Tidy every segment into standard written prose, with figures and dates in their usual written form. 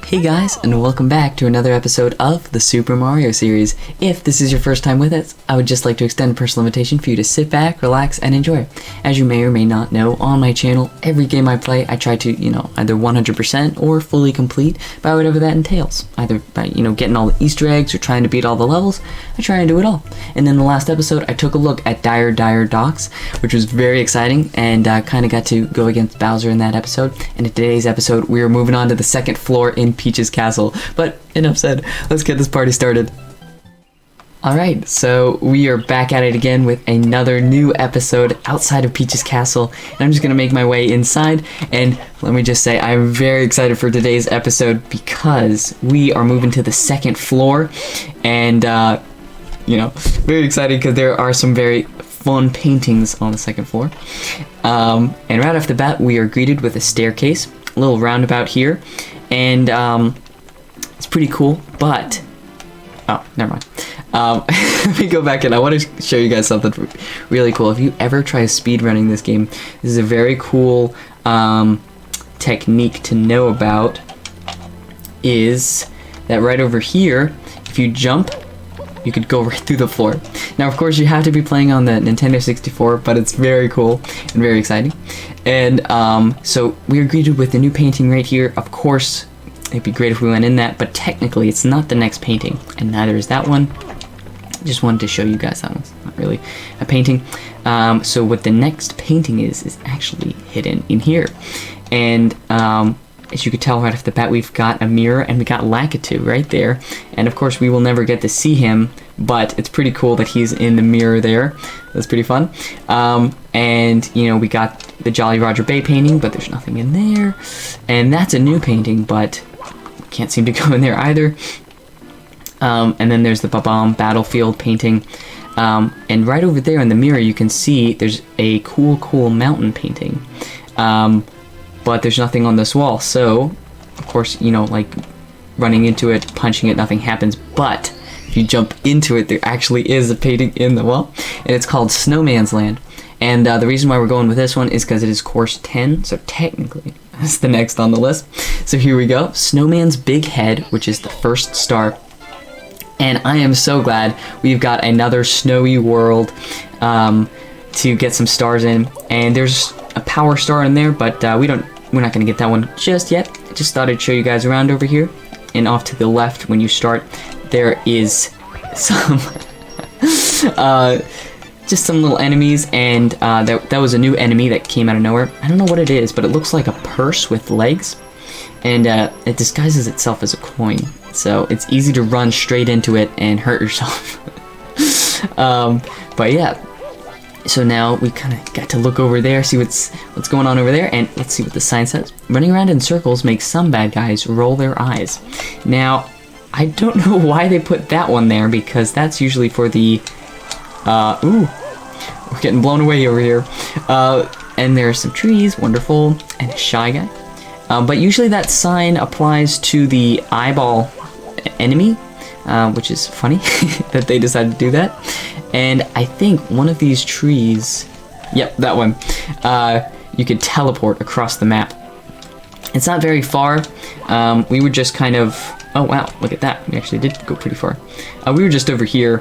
Hey guys, and welcome back to another episode of the Super Mario series. If this is your first time with us, I would just like to extend a personal invitation for you to sit back, relax, and enjoy. As you may or may not know, on my channel, every game I play, I try to, either 100% or fully complete by whatever that entails. Either by, getting all the Easter eggs or trying to beat all the levels, I try and do it all. And in the last episode, I took a look at Dire Docks, which was very exciting, and kind of got to go against Bowser in that episode. And in today's episode, we are moving on to the second floor in Peach's Castle. But enough said, let's get this party started. Alright, so we are back at it again with another new episode outside of Peach's Castle, and I'm just going to make my way inside, and let me just say I'm very excited for today's episode because we are moving to the second floor, and very excited because there are some very fun paintings on the second floor. And right off the bat, we are greeted with a staircase, a little roundabout here, and it's pretty cool, but oh, never mind. Let me go back and I want to show you guys something really cool. If you ever try speedrunning this game, this is a very cool technique to know about, is that right over here, if you jump, you could go right through the floor. Now, of course, you have to be playing on the Nintendo 64, but it's very cool and very exciting. And so we are greeted with a new painting right here. Of course, it'd be great if we went in that, but technically it's not the next painting, and neither is that one. Just wanted to show you guys that one's not really a painting. So what the next painting is actually hidden in here. And as you could tell right off the bat, we've got a mirror and we got Lakitu right there. And of course we will never get to see him, but it's pretty cool that he's in the mirror there. That's pretty fun. And we got the Jolly Roger Bay painting, but there's nothing in there. And that's a new painting, but can't seem to go in there either. And then there's the Babam Battlefield painting. And right over there in the mirror you can see there's a cool mountain painting. But there's nothing on this wall, so of course, like running into it, punching it, nothing happens. But if you jump into it, there actually is a painting in the wall, and it's called Snowman's Land. And the reason why we're going with this one is because it is course 10, so technically that's the next on the list. So here we go, Snowman's Big Head, which is the first star. And I am so glad we've got another snowy world to get some stars in. And there's a power star in there, but we're not going to get that one just yet. I just thought I'd show you guys around over here. And off to the left, when you start, there is some just some little enemies, and that was a new enemy that came out of nowhere. I don't know what it is, but it looks like a purse with legs, and it disguises itself as a coin, so it's easy to run straight into it and hurt yourself. But yeah, so now we kind of got to look over there, see what's going on over there, and let's see what the sign says. Running around in circles makes some bad guys roll their eyes. Now, I don't know why they put that one there, because that's usually for the ooh, we're getting blown away over here. And there are some trees, wonderful, and a shy guy. But usually that sign applies to the eyeball enemy, which is funny that they decided to do that. And I think one of these trees, yep, that one, you could teleport across the map. It's not very far. We were just kind of, oh wow, look at that. We actually did go pretty far. We were just over here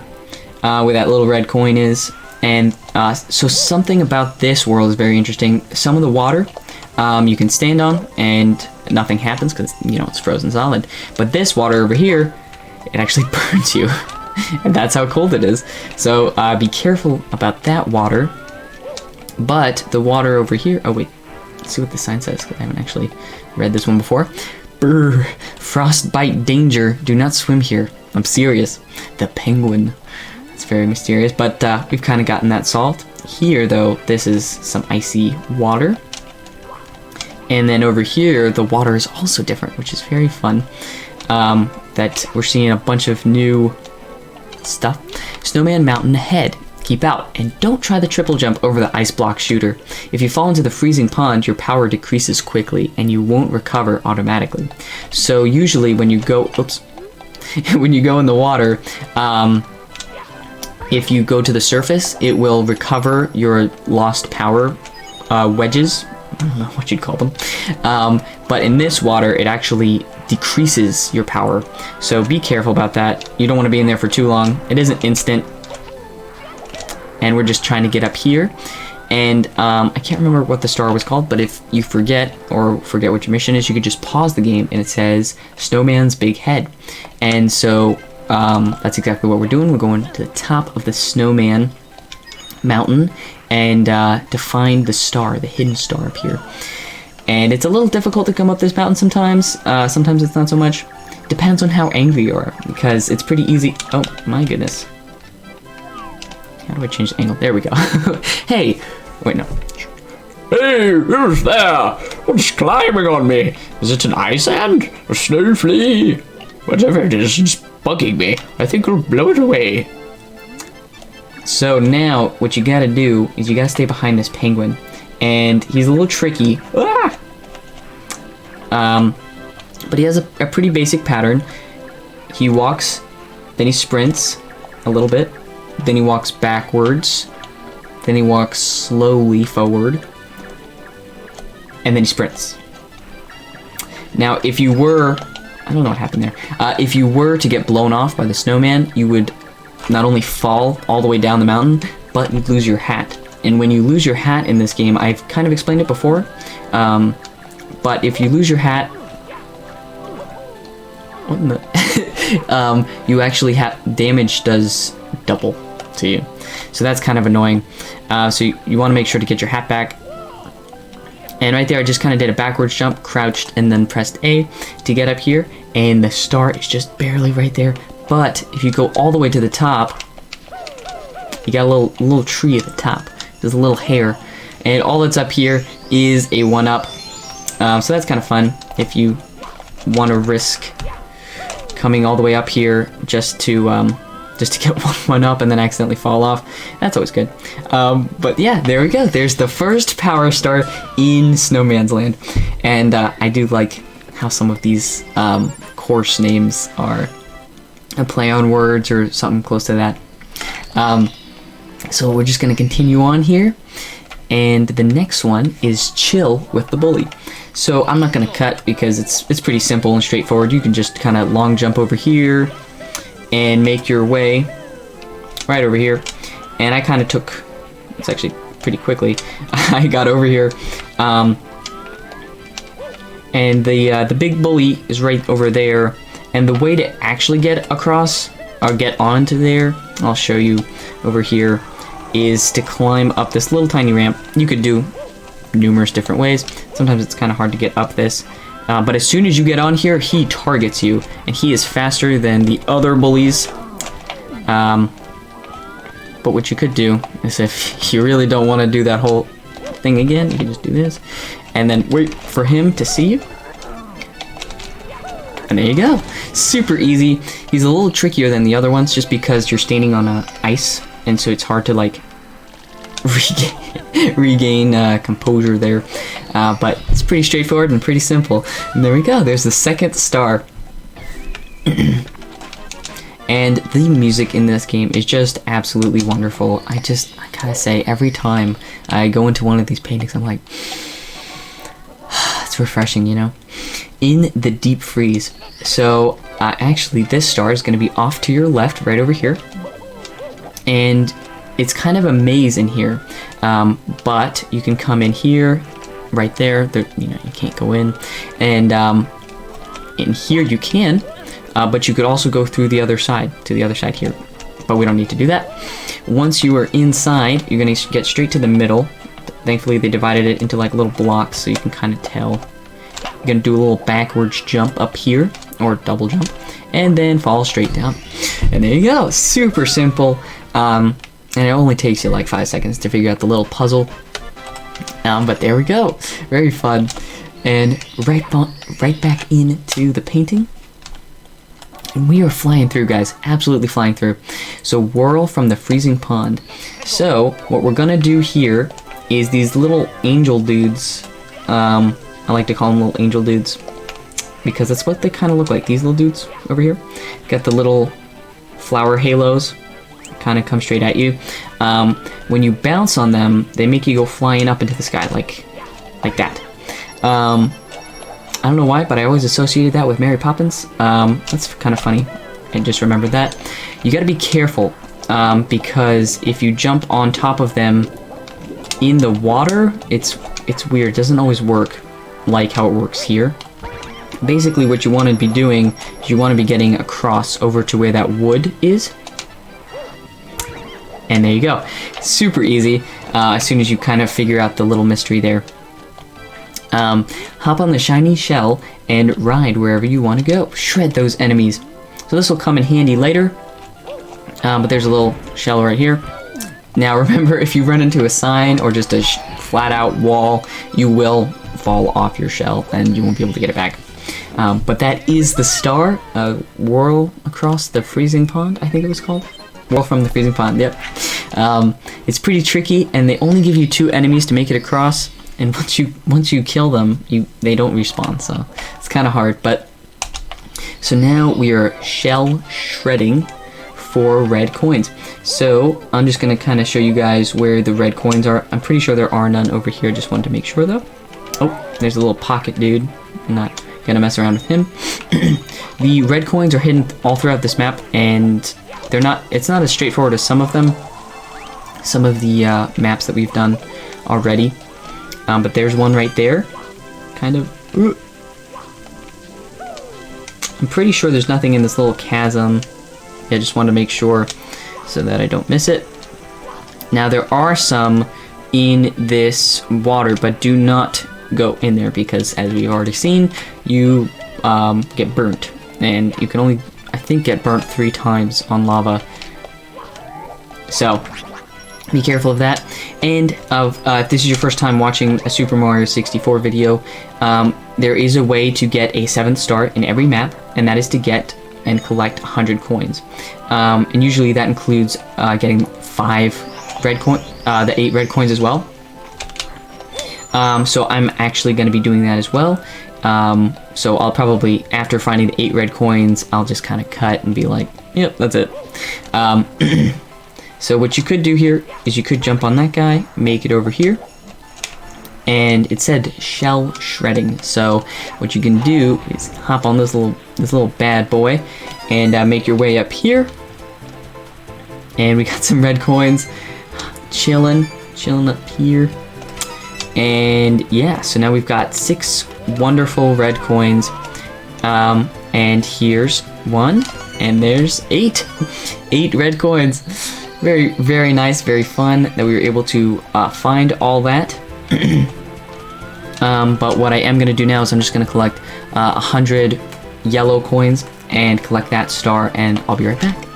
where that little red coin is. And so something about this world is very interesting. Some of the water you can stand on and nothing happens because, it's frozen solid. But this water over here, it actually burns you. And that's how cold it is. So be careful about that water. But the water over here, oh wait, let's see what the sign says, because I haven't actually read this one before. Brr, frostbite danger, do not swim here. I'm serious. The penguin. It's very mysterious, but we've kind of gotten that solved. Here though, this is some icy water. And then over here, the water is also different, which is very fun. That we're seeing a bunch of new stuff. Snowman Mountain ahead. Keep out, and don't try the triple jump over the ice block shooter. If you fall into the freezing pond, your power decreases quickly, and you won't recover automatically. So usually when you go, oops, when you go in the water, if you go to the surface, it will recover your lost power wedges. I don't know what you'd call them. But in this water, it actually decreases your power. So be careful about that. You don't want to be in there for too long. It isn't instant. And we're just trying to get up here. And I can't remember what the star was called, but if you forget what your mission is, you could just pause the game and it says Snowman's Big Head. And so that's exactly what we're doing. We're going to the top of the Snowman mountain and to find the star, the hidden star up here. And it's a little difficult to come up this mountain sometimes. Sometimes it's not so much. Depends on how angry you are, because it's pretty easy. Oh my goodness. How do I change the angle? There we go. Hey! Wait, no. Hey, who's there? What's climbing on me? Is it an ice ant? A snow flea? Whatever it is, it's bugging me. I think I'll blow it away. So now, what you gotta do is you gotta stay behind this penguin. And he's a little tricky. Ah! But he has a pretty basic pattern. He walks, then he sprints a little bit, then he walks backwards, then he walks slowly forward, and then he sprints. Now, if you were... I don't know what happened there. If you were to get blown off by the snowman, you would not only fall all the way down the mountain, but you'd lose your hat. And when you lose your hat in this game, I've kind of explained it before, but if you lose your hat... What in the... you actually have... Damage does double to you. So that's kind of annoying. So you want to make sure to get your hat back. And right there, I just kind of did a backwards jump, crouched, and then pressed A to get up here. And the star is just barely right there. But if you go all the way to the top, you got a little tree at the top. There's a little hair. And all that's up here is a 1-up. So that's kind of fun if you want to risk coming all the way up here just to get one up and then accidentally fall off. That's always good. But yeah, there we go. There's the first power star in Snowman's Land. And I do like how some of these course names are a play on words or something close to that. So we're just going to continue on here. And the next one is Chill with the Bully. So I'm not going to cut because it's pretty simple and straightforward. You can just kind of long jump over here and make your way right over here. And I kind of took, it's actually pretty quickly, I got over here. And the big bully is right over there. And the way to actually get across, or get onto there, I'll show you over here, is to climb up this little tiny ramp. You could do numerous different ways. Sometimes it's kind of hard to get up this. But as soon as you get on here, he targets you. And he is faster than the other bullies. But what you could do is, if you really don't want to do that whole thing again, you can just do this. And then wait for him to see you. And there you go. Super easy. He's a little trickier than the other ones just because you're standing on ice. And so it's hard to like regain composure there. But it's pretty straightforward and pretty simple. And there we go. There's the second star. And the music in this game is just absolutely wonderful. I gotta say, every time I go into one of these paintings, I'm like, it's refreshing, you know? In the deep freeze. So actually, this star is going to be off to your left, right over here. And it's kind of a maze in here. But you can come in here, right there. You know, you can't go in. And in here you can. But you could also go through the other side, to the other side here. But we don't need to do that. Once you are inside, you're going to get straight to the middle. Thankfully, they divided it into like little blocks so you can kind of tell. You're going to do a little backwards jump up here, or double jump, and then fall straight down. And there you go. Super simple. And it only takes you like 5 seconds to figure out the little puzzle. But there we go. Very fun. And right back into the painting. And we are flying through, guys. Absolutely flying through. So whirl from the freezing pond. So what we're gonna do here is these little angel dudes. I like to call them little angel dudes because that's what they kind of look like. These little dudes over here got the little flower halos kind of come straight at you. When you bounce on them, they make you go flying up into the sky, like that. I don't know why, but I always associated that with Mary Poppins. That's kind of funny. I just remembered that. You gotta be careful, because if you jump on top of them in the water, it's weird. It doesn't always work like how it works here. Basically, what you want to be doing is you want to be getting across over to where that wood is. And there you go. Super easy, as soon as you kind of figure out the little mystery there. Hop on the shiny shell and ride wherever you want to go. Shred those enemies. So this will come in handy later. But there's a little shell right here. Now remember, if you run into a sign or just a flat out wall, you will fall off your shell and you won't be able to get it back. But that is the star. Whirl across the freezing pond, I think it was called. Whirl from the freezing pond, yep. It's pretty tricky, and they only give you 2 enemies to make it across. And once you kill them, they don't respawn, so it's kind of hard. But so now we are shell shredding for red coins. So I'm just gonna kind of show you guys where the red coins are. I'm pretty sure there are none over here. Just wanted to make sure though. Oh, there's a little pocket dude. I'm not gonna mess around with him. The red coins are hidden all throughout this map, and they're not. It's not as straightforward as some of them. Some of the maps that we've done already. But there's one right there. Kind of. I'm pretty sure there's nothing in this little chasm. I just wanted to make sure so that I don't miss it. Now there are some in this water, but do not go in there because, as we've already seen, you get burnt. And you can only, I think, get burnt 3 times on lava. So be careful of that. And if this is your first time watching a Super Mario 64 video, there is a way to get a 7th star in every map, and that is to get and collect 100 coins. And usually that includes getting 5 red coins, the 8 red coins as well. So I'm actually going to be doing that as well. So I'll probably, after finding the 8 red coins, I'll just kind of cut and be like, yep, that's it. So what you could do here is you could jump on that guy, make it over here, and it said shell shredding. So what you can do is hop on this little bad boy and make your way up here. And we got some red coins, chilling up here. And yeah, so now we've got 6 wonderful red coins. And here's 1, and there's 8 red coins. Very, very nice, very fun that we were able to find all that. But what I am going to do now is I'm just going to collect 100 yellow coins and collect that star, and I'll be right back.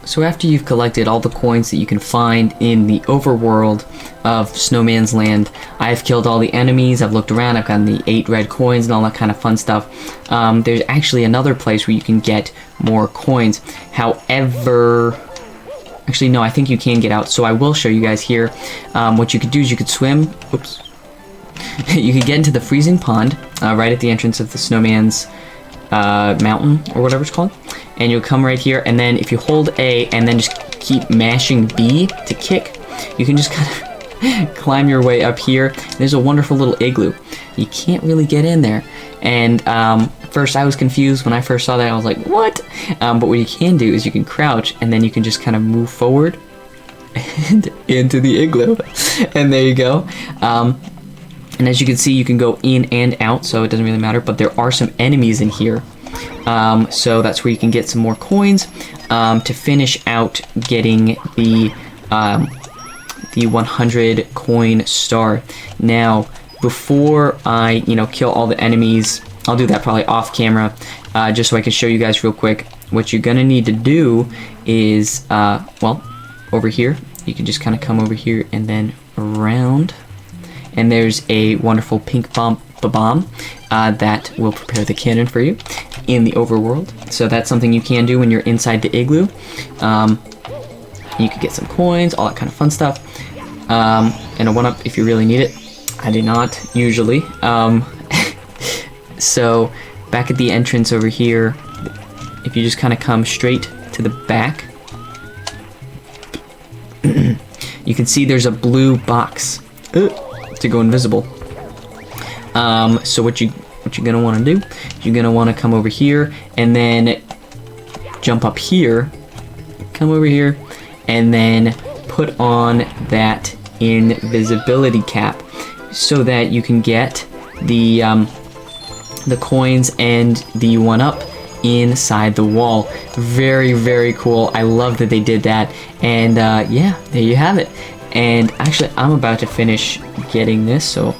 So after you've collected all the coins that you can find in the overworld of Snowman's Land, I've killed all the enemies, I've looked around, I've gotten the 8 red coins and all that kind of fun stuff. There's actually another place where you can get more coins. However, actually no, I think you can get out, so I will show you guys here. What you could do is you could swim, oops. You could get into the freezing pond right at the entrance of the Snowman's mountain, or whatever it's called. And you'll come right here, and then if you hold A and then just keep mashing B to kick, you can just kind of climb your way up here. There's a wonderful little igloo. You can't really get in there. And first I was confused when I first saw that. I was like, what? But what you can do is you can crouch, and then you can just kind of move forward and into the igloo. And there you go. And as you can see, you can go in and out, so it doesn't really matter, but there are some enemies in here. So that's where you can get some more coins to finish out getting the 100 coin star. Now, before I, kill all the enemies, I'll do that probably off camera, just so I can show you guys real quick. What you're gonna need to do is, well, over here, you can just kind of come over here and then around. And there's a wonderful pink bomb that will prepare the cannon for you in the overworld. So that's something you can do when you're inside the igloo. You could get some coins, all that kind of fun stuff. And a 1-up if you really need it. I do not, usually. So back at the entrance over here, if you just kind of come straight to the back, you can see there's a blue box to go invisible. So what you're gonna want to do, you're gonna want to come over here and then jump up here, come over here, and then put on that invisibility cap so that you can get the coins and the 1-up inside the wall. Very, very cool. I love that they did that. And yeah, there you have it. And actually, I'm about to finish getting this, so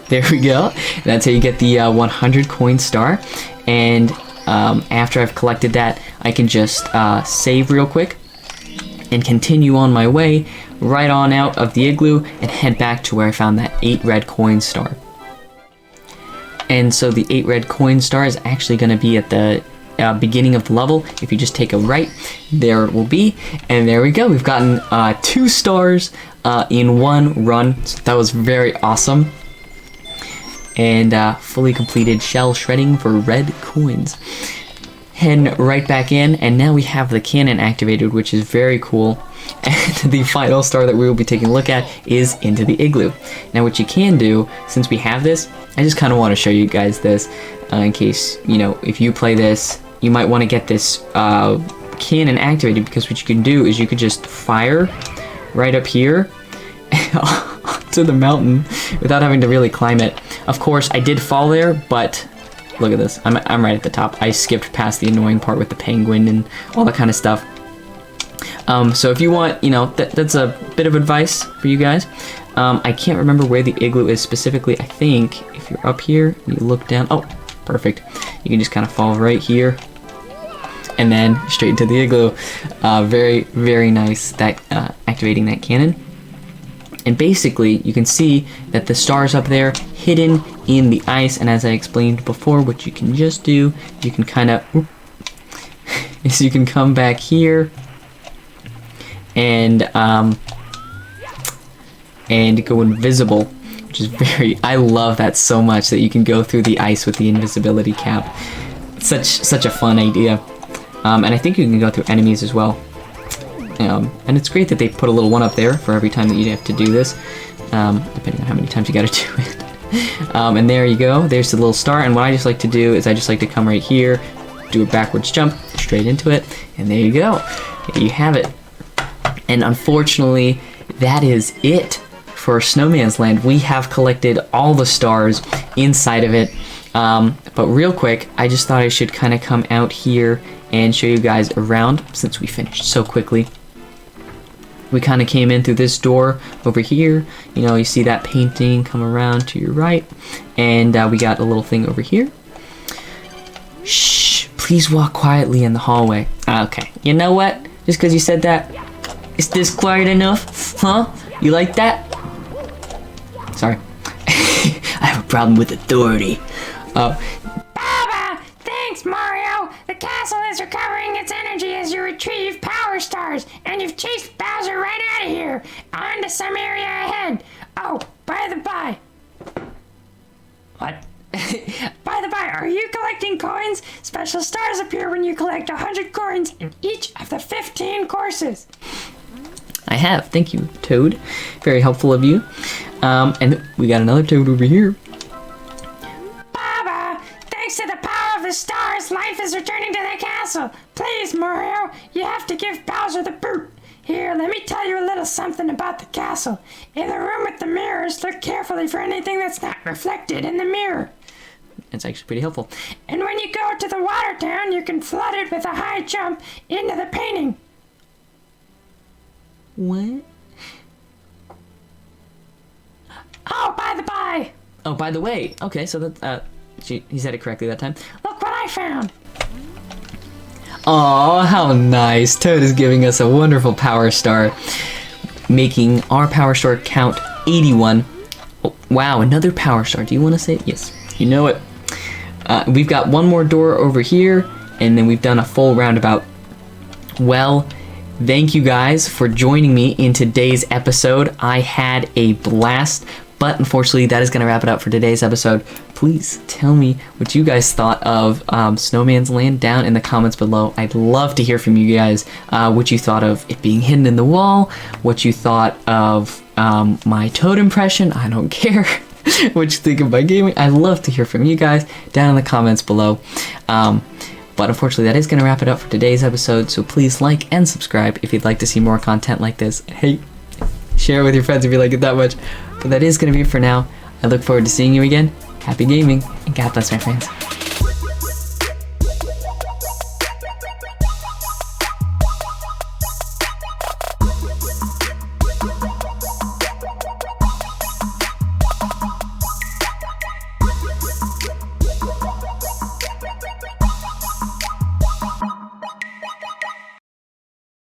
there we go. That's how you get the 100 coin star. And after I've collected that, I can just save real quick and continue on my way right on out of the igloo and head back to where I found that 8 red coin star. And so the 8 red coin star is actually going to be at the beginning of the level. If you just take a right, there it will be. And there we go. We've gotten 2 stars in 1 run. So that was very awesome. And fully completed shell shredding for red coins. Heading right back in, and now we have the cannon activated, which is very cool. And the final star that we will be taking a look at is into the igloo. Now what you can do, since we have this, I just kind of want to show you guys this in case, you know, if you play this, you might want to get this cannon activated, because what you can do is you could just fire right up here to the mountain without having to really climb it. Of course, I did fall there, but look at this. I'm right at the top. I skipped past the annoying part with the penguin and all that kind of stuff. So if you want, you know, that's a bit of advice for you guys. I can't remember where the igloo is specifically. I think if you're up here, you look down. Oh, perfect. You can just kind of fall right here and then straight into the igloo. Very, very nice that activating that cannon. And basically, you can see that the star's up there, hidden in the ice. And as I explained before, what you can just do, you can kind of, is you can come back here and go invisible, which is very, I love that so much, that you can go through the ice with the invisibility cap. Such a fun idea. And I think you can go through enemies as well. And it's great that they put a little 1-up there for every time that you have to do this, depending on how many times you gotta do it. And there you go, there's the little star, and what I just like to do is I just like to come right here, do a backwards jump, straight into it, and there you go. There you have it. And unfortunately, that is it for Snowman's Land. We have collected all the stars inside of it, but real quick, I just thought I should kind of come out here and show you guys around, since we finished so quickly. We kind of came in through this door over here. You know, you see that painting come around to your right. And we got a little thing over here. Shh, please walk quietly in the hallway. Okay, you know what? Just because you said that, is this quiet enough? Huh? You like that? Sorry. I have a problem with authority. Baba! Thanks, Mario! The castle is recovering its energy as you retrieve power stars, and you've chased Bowser right out of here, on to some area ahead. Oh, by the by. What? By the by, are you collecting coins? Special stars appear when you collect 100 coins in each of the 15 courses. I have, thank you, Toad. Very helpful of you. And we got another Toad over here. Baba, thanks to the power of the stars, life is returning to the castle. Please, Mario, you have to give Bowser the boot. Here, let me tell you a little something about the castle. In the room with the mirrors, look carefully for anything that's not reflected in the mirror. That's actually pretty helpful. And when you go to the water town, you can flood it with a high jump into the painting. What? Oh, by the by. Oh, by the way. Okay, so that, he said it correctly that time. Look what I found. Aw, how nice. Toad is giving us a wonderful power star, making our power star count 81. Oh, wow, another power star. Do you want to say it? Yes, you know it. We've got one more door over here, and then we've done a full roundabout. Well, thank you guys for joining me in today's episode. I had a blast But unfortunately, that is going to wrap it up for today's episode. Please tell me what you guys thought of Snowman's Land down in the comments below. I'd love to hear from you guys what you thought of it being hidden in the wall, what you thought of my Toad impression. I don't care what you think of my gaming. I'd love to hear from you guys down in the comments below. But unfortunately, that is going to wrap it up for today's episode. So please like and subscribe if you'd like to see more content like this. Hey, share it with your friends if you like it that much. But that is going to be it for now. I look forward to seeing you again. Happy gaming, and God bless, my friends.